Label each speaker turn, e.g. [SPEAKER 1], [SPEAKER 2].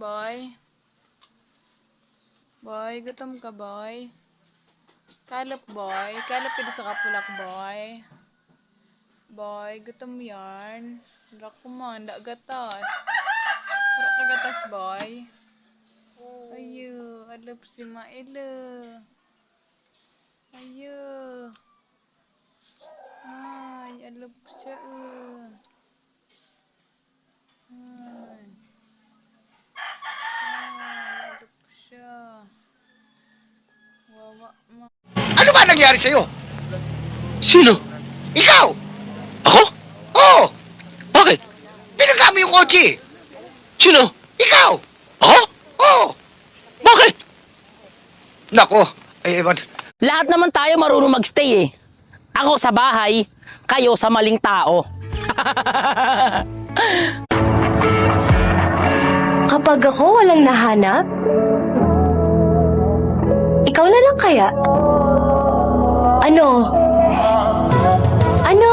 [SPEAKER 1] boy? Boy, gutom ka, boy? Kalap, boy. Kalap ka sa kapulak, boy. Boy, gutom yarn. Rakumanda, gatas. Para ka gatas, boy. Ayo, alap si Maila. Ayo. Ay, alap siya. Ay. Ay, alap siya. Wawa, ma.
[SPEAKER 2] Ano ba nangyari sa'yo?
[SPEAKER 3] Sino?
[SPEAKER 2] Ikaw!
[SPEAKER 3] Ako?
[SPEAKER 2] Oo!
[SPEAKER 3] Bakit?
[SPEAKER 2] Pinagkamo yung kotse!
[SPEAKER 3] Sino?
[SPEAKER 2] Ikaw!
[SPEAKER 3] Ako?
[SPEAKER 2] Oo!
[SPEAKER 3] Bakit?
[SPEAKER 2] Nako, ay ewan.
[SPEAKER 4] Lahat naman tayo marunong magstay eh. Ako sa bahay, kayo sa maling tao.
[SPEAKER 5] Kapag ako walang nahanap, ikaw na lang kaya? Ano? Ano?